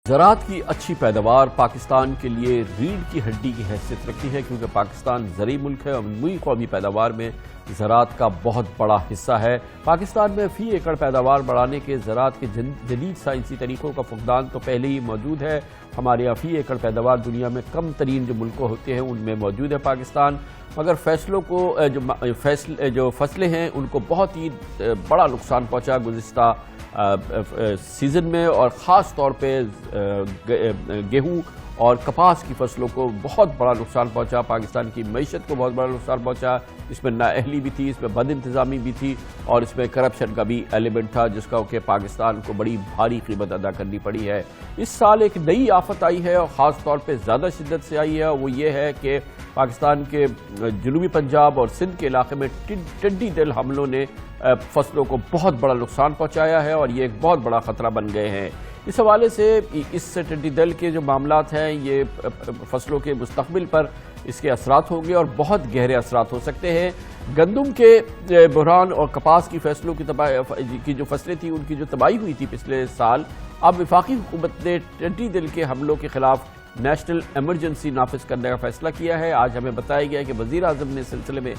زراعت کی اچھی پیداوار پاکستان کے لیے ریڑھ کی ہڈی کی حیثیت رکھتی ہے، کیونکہ پاکستان زرعی ملک ہے اور ملکی قومی پیداوار میں زراعت کا بہت بڑا حصہ ہے۔ پاکستان میں فی ایکڑ پیداوار بڑھانے کے زراعت کے جدید سائنسی طریقوں کا فقدان تو پہلے ہی موجود ہے۔ ہمارے یہاں فی ایکڑ پیداوار دنیا میں کم ترین جو ملکوں ہوتے ہیں ان میں موجود ہے پاکستان، مگر جو فصلیں ہیں ان کو بہت ہی بڑا نقصان پہنچا گزشتہ سیزن میں، اور خاص طور پہ گیہوں اور کپاس کی فصلوں کو بہت بڑا نقصان پہنچا۔ پاکستان کی معیشت کو بہت بڑا نقصان پہنچا۔ اس میں نااہلی بھی تھی، اس میں بد انتظامی بھی تھی، اور اس میں کرپشن کا بھی ایلیمنٹ تھا، جس کا کہ پاکستان کو بڑی بھاری قیمت ادا کرنی پڑی ہے۔ اس سال ایک نئی آفت آئی ہے اور خاص طور پہ زیادہ شدت سے آئی ہے، وہ یہ ہے کہ پاکستان کے جنوبی پنجاب اور سندھ کے علاقے میں ٹڈی دل حملوں نے فصلوں کو بہت بڑا نقصان پہنچایا ہے، اور یہ ایک بہت بڑا خطرہ بن گئے ہیں۔ اس حوالے سے اس ٹڈی دل کے جو معاملات ہیں یہ فصلوں کے مستقبل پر اس کے اثرات ہوں گے اور بہت گہرے اثرات ہو سکتے ہیں۔ گندم کے بحران اور کپاس کی فصلوں کی جو فصلیں تھیں ان کی جو تباہی ہوئی تھی پچھلے سال، اب وفاقی حکومت نے ٹڈی دل کے حملوں کے خلاف نیشنل ایمرجنسی نافذ کرنے کا فیصلہ کیا ہے۔ آج ہمیں بتایا گیا کہ وزیر اعظم نے اس سلسلے میں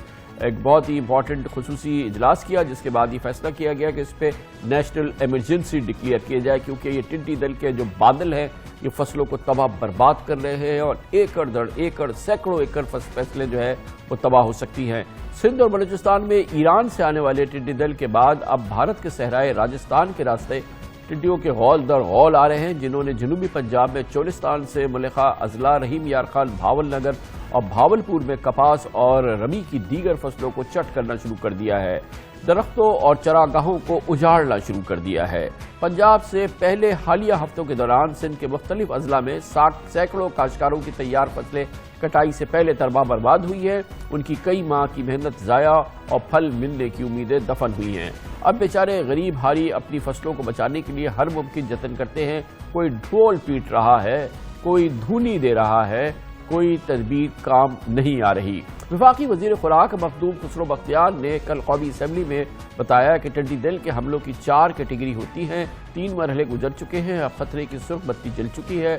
ایک بہت ہی امپورٹنٹ خصوصی اجلاس کیا، جس کے بعد یہ فیصلہ کیا گیا کہ اس پہ نیشنل ایمرجنسی ڈکلیئر کیا جائے، کیونکہ یہ ٹڈی دل کے جو بادل ہیں یہ فصلوں کو تباہ برباد کر رہے ہیں، اور ایکڑ در ایکڑ سینکڑوں ایکڑ فصلیں جو ہے وہ تباہ ہو سکتی ہیں۔ سندھ اور بلوچستان میں ایران سے آنے والے ٹڈی دل کے بعد اب بھارت کے صحرائے راجستھان کے راستے ٹڈیوں کے غول در غول آ رہے ہیں، جنہوں نے جنوبی پنجاب میں چولستان سے ملحقہ اضلاع رحیم یار خان بھاول نگر اور بھاولپور میں کپاس اور ربی کی دیگر فصلوں کو چٹ کرنا شروع کر دیا ہے، درختوں اور چراگاہوں کو اجاڑنا شروع کر دیا ہے۔ پنجاب سے پہلے حالیہ ہفتوں کے دوران سندھ کے مختلف اضلاع میں سینکڑوں کاشتکاروں کی تیار فصلیں کٹائی سے پہلے تباہ برباد ہوئی ہیں، ان کی کئی ماہ کی محنت ضائع اور پھل ملنے کی امیدیں دفن ہوئی ہیں۔ اب بیچارے غریب ہاری اپنی فصلوں کو بچانے کے لیے ہر ممکن جتن کرتے ہیں، کوئی ڈھول پیٹ رہا ہے، کوئی دھونی دے رہا ہے، کوئی تدبیر کام نہیں آ رہی۔ وفاقی وزیر خوراک مخدوم خسرو بختیار نے کل قومی اسمبلی میں بتایا کہ ٹڈی دل کے حملوں کی 4 کیٹیگری ہوتی ہیں، 3 مرحلے گزر چکے ہیں، اب خطرے کی سرخ بتی جل چکی ہے۔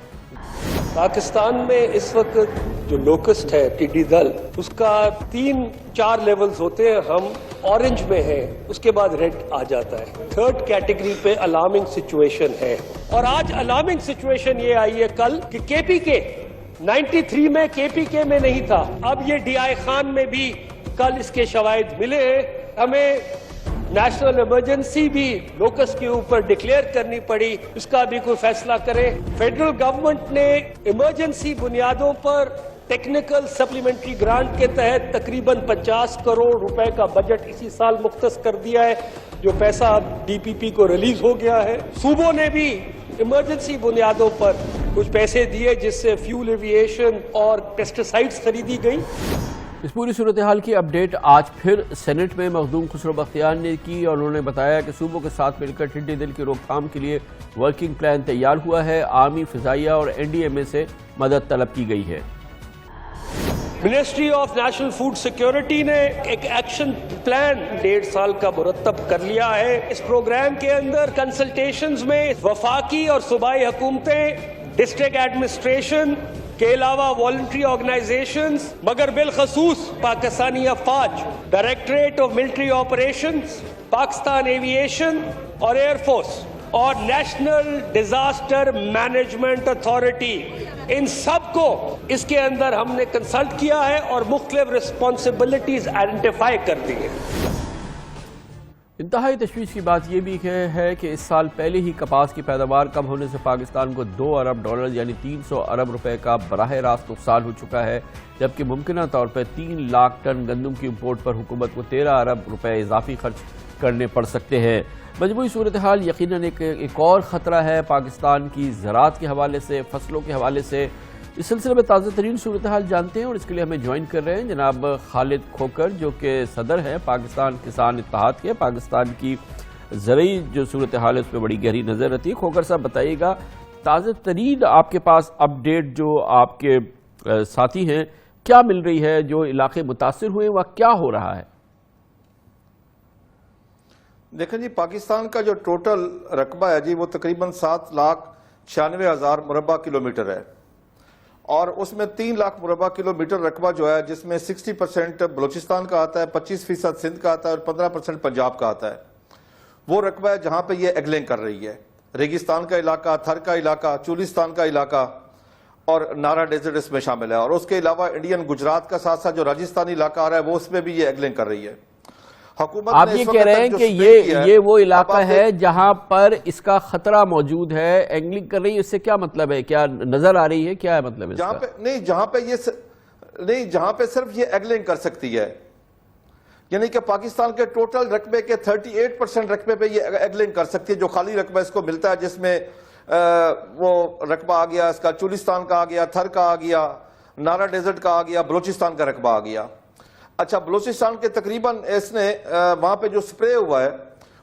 پاکستان میں اس وقت جو لوکسٹ ہے ٹڈی دل، اس کا 3-4 لیولز ہوتے ہیں، ہم اورنج میں ہیں، اس کے بعد ریڈ آ جاتا ہے، 3rd کیٹیگری پہ الارمنگ سچویشن ہے۔ اور آج الارمنگ سچویشن یہ آئی ہے کل کہ کے پی کے 93 میں کے پی کے میں نہیں تھا، اب یہ ڈی آئی خان میں بھی کل اس کے شواہد ملے ہیں۔ ہمیں نیشنل ایمرجنسی بھی لوکس کے اوپر ڈکلیئر کرنی پڑی، اس کا بھی کوئی فیصلہ کرے۔ فیڈرل گورنمنٹ نے ایمرجنسی بنیادوں پر ٹیکنیکل سپلیمنٹری گرانٹ کے تحت تقریباً 50 کروڑ روپے کا بجٹ اسی سال مختص کر دیا ہے، جو پیسہ ڈی پی پی کو ریلیز ہو گیا ہے۔ صوبوں نے بھی ایمرجنسی بنیادوں پر کچھ پیسے دیے، جس سے فیول ایویشن اور پیسٹیسائڈز خریدی گئی۔ اس پوری صورتحال کی اپڈیٹ آج پھر سینٹ میں مخدوم خسرو بختیار نے کی، اور انہوں نے بتایا کہ صوبوں کے ساتھ مل کر ٹڈی دل کی روک تھام کے لیے ورکنگ پلان تیار ہوا ہے، آرمی، فضائیہ اور این ڈی ایم اے سے مدد طلب کی گئی ہے۔ Ministry of national food security نے ایک ایکشن پلان 1.5 سال کا مرتب کر لیا ہے۔ اس پروگرام کے اندر کنسلٹیشنز میں وفاقی اور صوبائی حکومتیں، ڈسٹرکٹ ایڈمنسٹریشن کے علاوہ والنٹری آرگنائزیشنز، مگر بالخصوص پاکستانی افواج، directorate of military operations, Pakistan aviation اور ایئر فورس اور نیشنل ڈیزاسٹر مینجمنٹ اتھارٹی، ان سب کو اس کے اندر ہم نے کنسلٹ کیا ہے اور مختلف رسپانسبلٹیز آئیڈینٹیفائی کر دی ہیں۔ انتہائی تشویش کی بات یہ بھی ہے کہ اس سال پہلے ہی کپاس کی پیداوار کم ہونے سے پاکستان کو $2 ارب یعنی 300 ارب روپے کا براہ راست نقصان ہو چکا ہے، جبکہ ممکنہ طور پر 3 لاکھ ٹن گندم کی امپورٹ پر حکومت کو 13 ارب روپے اضافی خرچ کرنے پڑ سکتے ہیں۔ مجموعی صورتحال یقیناً ایک اور خطرہ ہے پاکستان کی زراعت کے حوالے سے، فصلوں کے حوالے سے۔ اس سلسلے میں تازہ ترین صورتحال جانتے ہیں، اور اس کے لیے ہمیں جوائن کر رہے ہیں جناب خالد کھوکر، جو کہ صدر ہیں پاکستان کسان اتحاد کے۔ پاکستان کی زرعی جو صورتحال ہے اس پہ بڑی گہری نظر رہتی ہے۔ کھوکر صاحب بتائیے گا، تازہ ترین آپ کے پاس اپڈیٹ جو آپ کے ساتھی ہیں کیا مل رہی ہے، جو علاقے متاثر ہوئے وہاں کیا ہو رہا ہے؟ دیکھیں جی، پاکستان کا جو ٹوٹل رقبہ ہے جی وہ تقریباً 7 لاکھ 96,000 مربع کلومیٹر ہے، اور اس میں 3 لاکھ مربع کلومیٹر رقبہ جو ہے جس میں 60% بلوچستان کا آتا ہے، 25% سندھ کا آتا ہے اور 15% پنجاب کا آتا ہے، وہ رقبہ ہے جہاں پہ یہ ایگلنگ کر رہی ہے۔ ریگستان کا علاقہ، تھر کا علاقہ، چولستان کا علاقہ اور نارا ڈیزرٹ اس میں شامل ہے، اور اس کے علاوہ انڈین گجرات کا ساتھ ساتھ جو راجستانی علاقہ آ رہا ہے وہ اس میں بھی یہ ایگلنگ کر رہی ہے۔ حکومت آپ یہ کہہ رہے ہیں کہ یہ وہ علاقہ ہے جہاں پر اس کا خطرہ موجود ہے، اینگلنگ کر رہی ہے، اس سے کیا مطلب ہے؟ کیا نظر آ رہی ہے؟ کیا ہے مطلب اس کا؟ جہاں پہ صرف یہ ایگلنگ کر سکتی ہے، یعنی کہ پاکستان کے ٹوٹل رقبے کے 38% رقبے پہ یہ ایگلنگ کر سکتی ہے، جو خالی رقبہ اس کو ملتا ہے جس میں وہ رقبہ آ گیا اس کا چولستان کا، آ گیا تھر کا، آ گیا نارا ڈیزرٹ کا، آ گیا بلوچستان کا رقبہ آ گیا۔ اچھا، بلوچستان کے تقریباً اس نے وہاں پہ جو سپرے ہوا ہے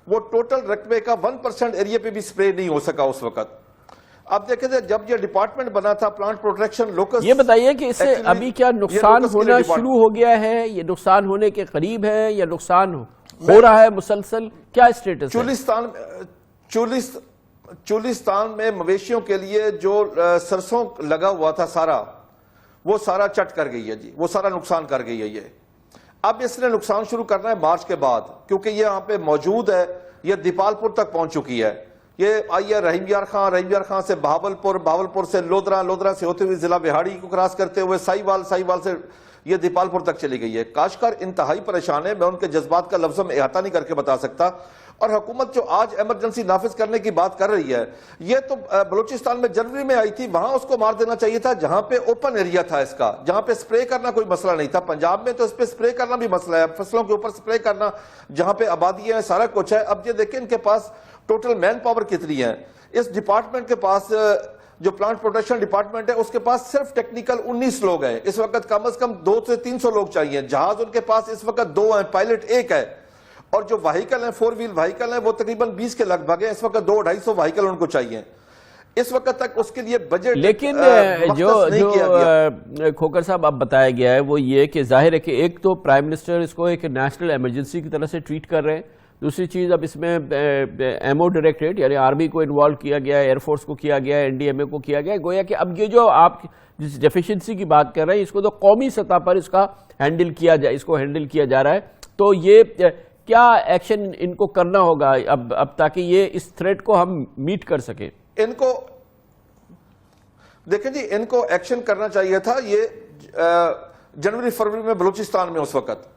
وہ ٹوٹل رقبے کا 1% ایریا پہ بھی سپرے نہیں ہو سکا اس وقت۔ اب دیکھیں جب یہ ڈپارٹمنٹ بنا تھا پلانٹ پروٹیکشن لوکس، یہ بتائیے کہ اس سے ابھی کیا نقصان ہونا شروع ہو گیا ہے؟ یہ نقصان ہونے کے قریب ہے یا نقصان ہو رہا ہے مسلسل؟ کیا اسٹیٹس ہے؟ چولستان میں مویشیوں کے لیے جو سرسوں لگا ہوا تھا وہ سارا چٹ کر گئی ہے جی، وہ سارا نقصان کر گئی ہے یہ۔ اب اس نے نقصان شروع کرنا ہے مارچ کے بعد، کیونکہ یہ یہاں پہ موجود ہے، یہ دیپال پور تک پہنچ چکی ہے، یہ آئی ہے رحیم یار خان سے بہاولپور سے لودرا سے ہوتے ہوئے ضلع بہاڑی کو کراس کرتے ہوئے سائیوال سے یہ دیپال پور تک چلی گئی ہے۔ کاشتکار انتہائی پریشان ہے، میں ان کے جذبات کا لفظوں میں احاطہ نہیں کر کے بتا سکتا، اور حکومت جو آج ایمرجنسی نافذ کرنے کی بات کر رہی ہے، یہ تو بلوچستان میں جنوری میں آئی تھی، وہاں اس کو مار دینا چاہیے تھا جہاں پہ اوپن ایریا تھا اس کا، جہاں پہ سپرے کرنا کوئی مسئلہ نہیں تھا۔ پنجاب میں تو اس پہ سپرے کرنا بھی مسئلہ ہے، فصلوں کے اوپر سپرے کرنا، جہاں پہ آبادی ہے، سارا کچھ ہے۔ اب یہ دیکھیں ان کے پاس ٹوٹل مین پاور کتنی ہے، اس ڈپارٹمنٹ کے پاس جو پلانٹ پروٹیکشن ڈپارٹمنٹ ہے اس کے پاس صرف ٹیکنیکل 19 لوگ ہیں، اس وقت کم از کم 200 سے 300 لوگ چاہیے، جہاز ان کے پاس اس وقت 2 ہیں، پائلٹ 1 ہے، اور جو وہیکل ہیں 4 ویل وہیکل ہیں وہ تقریباً 20 کے لگ بھگ ہیں، اس وقت 200-250 وہیکل ان کو چاہیے، اس وقت تک اس کے لیے بجٹ لیکن جو کھوکر صاحب اب بتایا گیا ہے وہ یہ کہ ظاہر ہے کہ ایک تو پرائم منسٹر اس کو ایک نیشنل ایمرجنسی کی طرح سے ٹریٹ کر رہے ہیں، دوسری چیز اب اس میں ایمو ڈائریکٹریٹ یعنی آرمی کو انوالو کیا گیا ہے، ایئر فورس کو کیا گیا ہے، NDMA کو کیا گیا ہے، گویا کہ اب یہ جو آپ جس ڈیفیشنسی کی بات کر رہے ہیں اس کو تو قومی سطح پر اس کو ہینڈل کیا جا رہا ہے، تو یہ کیا ایکشن ان کو کرنا ہوگا اب تاکہ یہ اس تھریٹ کو ہم میٹ کر سکیں؟ ان کو دیکھیں جی، ان کو ایکشن کرنا چاہیے تھا یہ جنوری فروری میں بلوچستان میں اس وقت،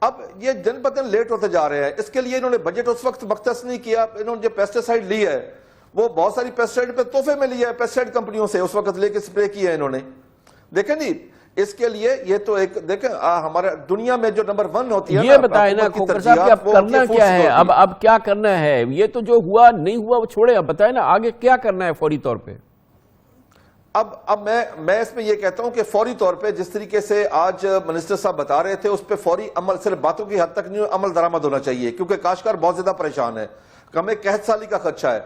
اب یہ دن بدن لیٹ ہوتے جا رہے ہیں، اس کے لیے انہوں نے بجٹ اس وقت مختص نہیں کیا، انہوں نے جو پیسٹیسائیڈ لی ہے وہ بہت ساری پیسٹیسائیڈ پہ تحفے میں لیا ہے، پیسٹیسائیڈ کمپنیوں سے اس وقت لے کے سپرے کیا ہے انہوں نے۔ دیکھیں جی اس کے لیے یہ تو ایک دیکھیں ہمارے دنیا میں جو نمبر 1 ہوتی ہے، یہ بتائیں نا کھوکر صاحب کہ اب کرنا کیا ہے، اب کیا کرنا ہے؟ یہ تو جو ہوا نہیں ہوا وہ چھوڑے، اب بتائیں نا آگے کیا کرنا ہے فوری طور پہ؟ اب میں اس میں یہ کہتا ہوں کہ فوری طور پہ جس طریقے سے آج منسٹر صاحب بتا رہے تھے اس پہ فوری عمل، صرف باتوں کی حد تک نہیں، عمل درآمد ہونا چاہیے، کیونکہ کاشتکار بہت زیادہ پریشان ہے، ہمیں قحط سالی کا خدشہ ہے۔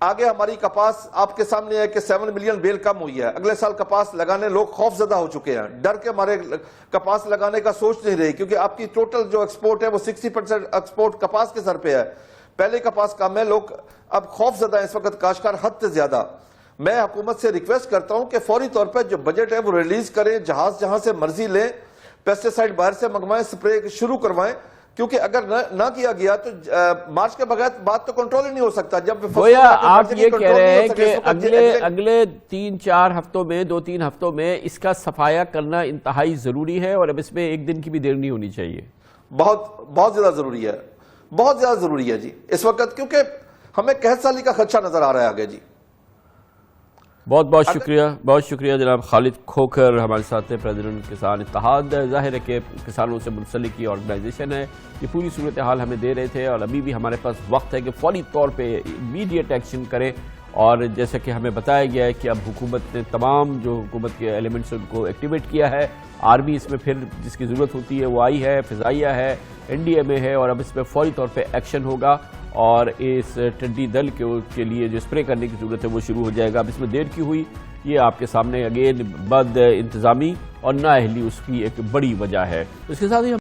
آگے ہماری کپاس آپ کے سامنے ہے کہ 7 ملین بیل کم ہوئی ہے، اگلے سال کپاس لگانے لوگ خوف زدہ ہو چکے ہیں، ڈر کے ہمارے کپاس لگانے کا سوچ نہیں رہی، کیونکہ آپ کی ٹوٹل جو ایکسپورٹ ہے وہ 60% ایکسپورٹ کپاس کے سر پہ ہے، پہلے کپاس کم ہے، لوگ اب خوف زدہ ہیں اس وقت کاشتکار حد سے زیادہ۔ میں حکومت سے ریکویسٹ کرتا ہوں کہ فوری طور پر جو بجٹ ہے وہ ریلیز کریں، جہاز جہاں سے مرضی لیں، پیسٹیسائیڈ باہر سے منگوائیں، سپرے شروع کروائیں، کیونکہ اگر نہ کیا گیا تو مارچ کے بغیر بات تو کنٹرول ہی نہیں ہو سکتا۔ جب آپ یہ کہہ رہے ہیں کہ اگلے 3-4 ہفتوں میں 2-3 ہفتوں میں اس کا صفایا کرنا انتہائی ضروری ہے، اور اب اس میں ایک دن کی بھی دیر نہیں ہونی چاہیے؟ بہت زیادہ ضروری ہے، بہت زیادہ ضروری ہے جی اس وقت، کیونکہ ہمیں قحط سالی کا خدشہ نظر آ رہا ہے آگے جی۔ بہت شکریہ جناب خالد کھوکھر ہمارے ساتھ پریزیڈنٹ کسان اتحاد، ظاہر ہے کہ کسانوں سے منسلک یہ آرگنائزیشن ہے، یہ پوری صورتحال ہمیں دے رہے تھے، اور ابھی بھی ہمارے پاس وقت ہے کہ فوری طور پہ امیڈیٹ ایکشن کریں، اور جیسا کہ ہمیں بتایا گیا ہے کہ اب حکومت نے تمام جو حکومت کے ایلیمنٹس ان کو ایکٹیویٹ کیا ہے، آرمی اس میں پھر جس کی ضرورت ہوتی ہے وہ آئی ہے، فضائیہ ہے، NDMA ہے، اور اب اس پہ فوری طور پہ ایکشن ہوگا، اور اس ٹڈی دل کے لیے جو سپرے کرنے کی ضرورت ہے وہ شروع ہو جائے گا۔ اب اس میں دیر کی ہوئی یہ آپ کے سامنے اگین بد انتظامی اور نااہلی اس کی ایک بڑی وجہ ہے۔ اس کے ساتھ ہی